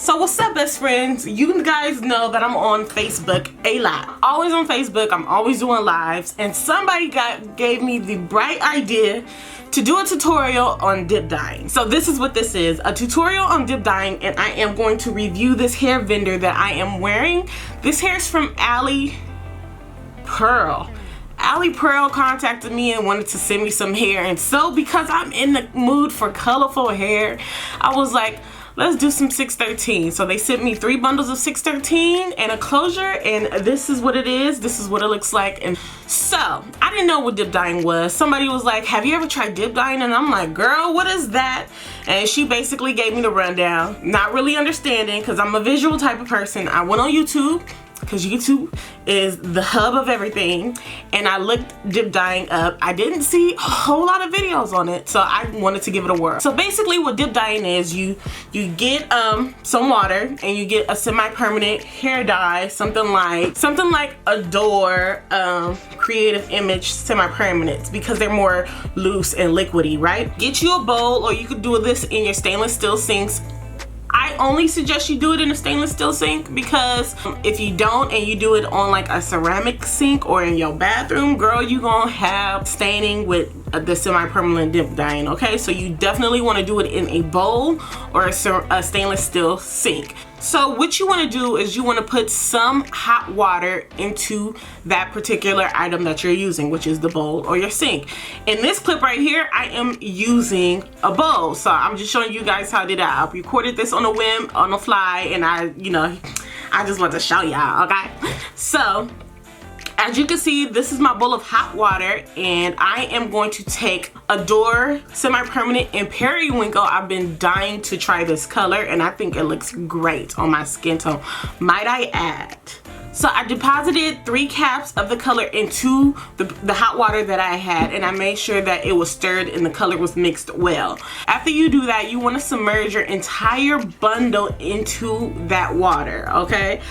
So what's up, best friends? You guys know that I'm on Facebook a lot. Always on Facebook, I'm always doing lives, and somebody gave me the bright idea to do a tutorial on dip dyeing. So this is what this is, a tutorial on dip dyeing, and I am going to review this hair vendor that I am wearing. This hair is from Alipearl. Alipearl contacted me and wanted to send me some hair, and so because I'm in the mood for colorful hair, I was like, let's do some 613. So they sent me 3 bundles of 613 and a closure, and this is what it is. This is what it looks like. And so I didn't know what dip dyeing was. Somebody was like, have you ever tried dip dyeing? And I'm like, girl, what is that? And she basically gave me the rundown, not really understanding, because I'm a visual type of person. I went on YouTube, because YouTube is the hub of everything, and I looked dip dyeing up. I didn't see a whole lot of videos on it, so I wanted to give it a whirl. So basically what dip dyeing is, you get some water and you get a semi-permanent hair dye, something like Adore Creative Image semi-permanents, because they're more loose and liquidy, right? Get you a bowl, or you could do this in your stainless steel sinks. I only suggest you do it in a stainless steel sink, because if you don't and you do it on like a ceramic sink or in your bathroom, girl, you gonna have staining with the semi-permanent dip dyeing, okay? So you definitely want to do it in a bowl or a stainless steel sink. So what you want to do is you want to put some hot water into that particular item that you're using, which is the bowl or your sink. In this clip right here, I am using a bowl. So I'm just showing you guys how I did that. I recorded this on a whim, on the fly, and I just want to show y'all, okay? So as you can see, this is my bowl of hot water, and I am going to take Adore Semi-Permanent and Periwinkle. I've been dying to try this color, and I think it looks great on my skin tone, might I add. So I deposited 3 caps of the color into the hot water that I had, and I made sure that it was stirred and the color was mixed well. After you do that, you want to submerge your entire bundle into that water, okay?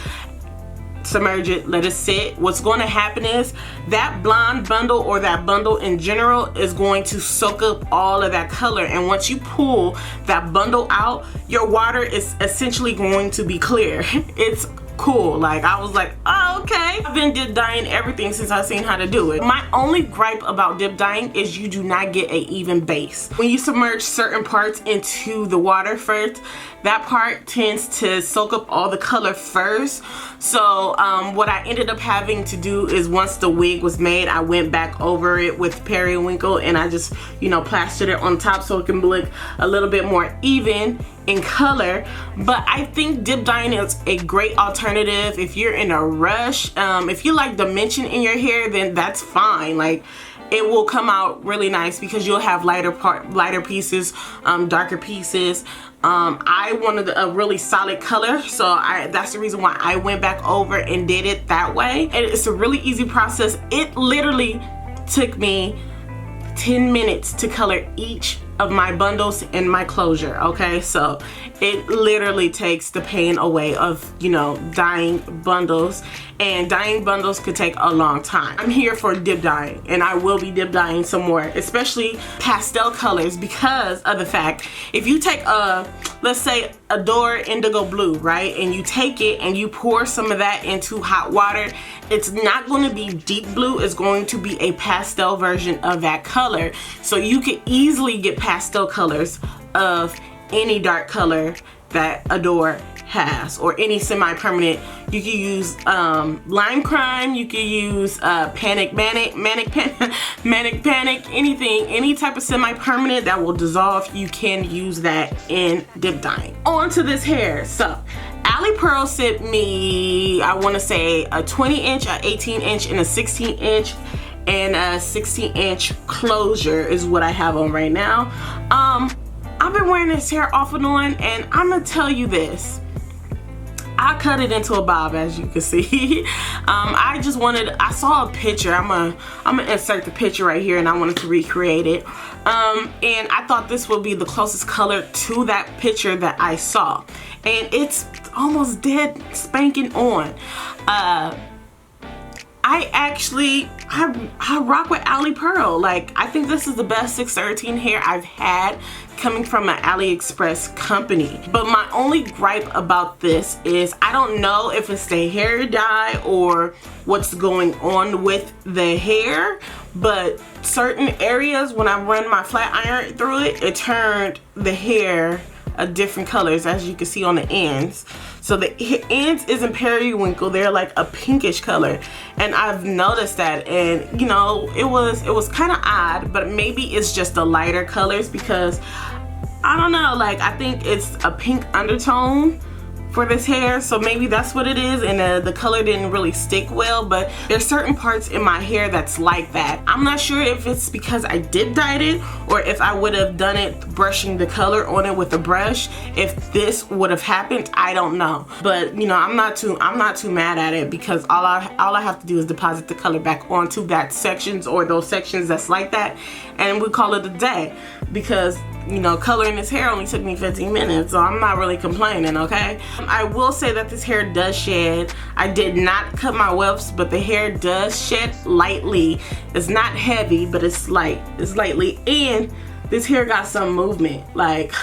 Submerge it, let it sit. What's going to happen is that blonde bundle, or that bundle in general, is going to soak up all of that color, and once you pull that bundle out, your water is essentially going to be clear. It's cool. Like, I was like, oh, okay. I've been dip dyeing everything since I've seen how to do it. My only gripe about dip dyeing is you do not get an even base. When you submerge certain parts into the water first, that part tends to soak up all the color first. So what I ended up having to do is, once the wig was made, I went back over it with Periwinkle, and I just, plastered it on top so it can look a little bit more even in color. But I think dip dyeing is a great alternative if you're in a rush. If you like dimension in your hair, then that's fine. Like, it will come out really nice because you'll have lighter pieces, darker pieces. I wanted a really solid color, so that's the reason why I went back over and did it that way. And it's a really easy process. It literally took me 10 minutes to color each of my bundles and my closure, okay? So it literally takes the pain away of, dyeing bundles, and dyeing bundles could take a long time. I'm here for dip dyeing, and I will be dip dyeing some more, especially pastel colors, because of the fact, if you take let's say Adore Indigo Blue, right, and you take it and you pour some of that into hot water, it's not going to be deep blue, it's going to be a pastel version of that color. So you could easily get pastel colors of any dark color that Adore has, or any semi-permanent. You can use Lime Crime, you can use Manic Panic, anything, any type of semi-permanent that will dissolve, you can use that in dip dyeing. On to this hair. So Alipearl sent me, I want to say, a 20-inch, a 18-inch, and a 16-inch, and a 16-inch closure is what I have on right now. I've been wearing this hair off and on, and I'm gonna tell you this, I cut it into a bob, as you can see. I saw a picture, I'm gonna insert the picture right here, and I wanted to recreate it. And I thought this would be the closest color to that picture that I saw. And it's almost dead spanking on. I I rock with Alipearl. Like, I think this is the best 613 hair I've had coming from an AliExpress company. But my only gripe about this is I don't know if it's the hair dye or what's going on with the hair, but certain areas when I run my flat iron through it, it turned the hair a different colors, as you can see on the ends. So the ends isn't periwinkle, they're like a pinkish color, and I've noticed that, and you know, it was kind of odd, but maybe it's just the lighter colors, because I don't know, like I think it's a pink undertone for this hair, so maybe that's what it is, and the color didn't really stick well. But there's certain parts in my hair that's like that. I'm not sure if it's because I did dye it, or if I would have done it brushing the color on it with a brush, if this would have happened, I don't know. But you know, I'm not too mad at it, because all I have to do is deposit the color back onto that sections, or those sections that's like that, and we call it a day. Because you know, coloring this hair only took me 15 minutes, so I'm not really complaining, okay? I will say that this hair does shed. I did not cut my wefts, but the hair does shed lightly. It's not heavy, but it's light. It's lightly, and this hair got some movement. Like,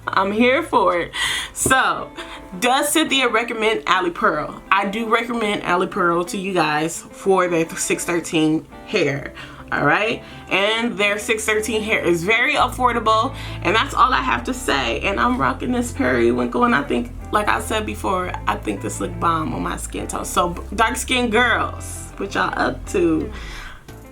I'm here for it. So, does Cynthia recommend Alipearl? I do recommend Alipearl to you guys for the 613 hair. Alright, and their 613 hair is very affordable, and that's all I have to say. And I'm rocking this periwinkle, and I think, like I said before, I think this look bomb on my skin tone. So dark skinned girls, what y'all up to?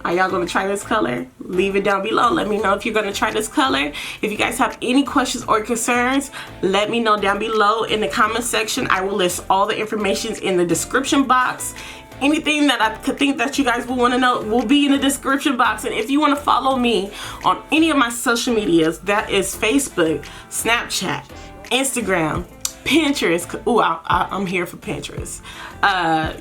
Are y'all gonna try this color? Leave it down below. Let me know if you're gonna try this color. If you guys have any questions or concerns, let me know down below in the comment section. I will list all the information in the description box. Anything that I could think that you guys will want to know will be in the description box. And if you want to follow me on any of my social medias, that is Facebook, Snapchat, Instagram, Pinterest. Ooh, I'm here for Pinterest.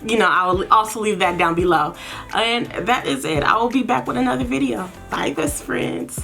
You know, I will also leave that down below. And that is it. I will be back with another video. Bye, best friends.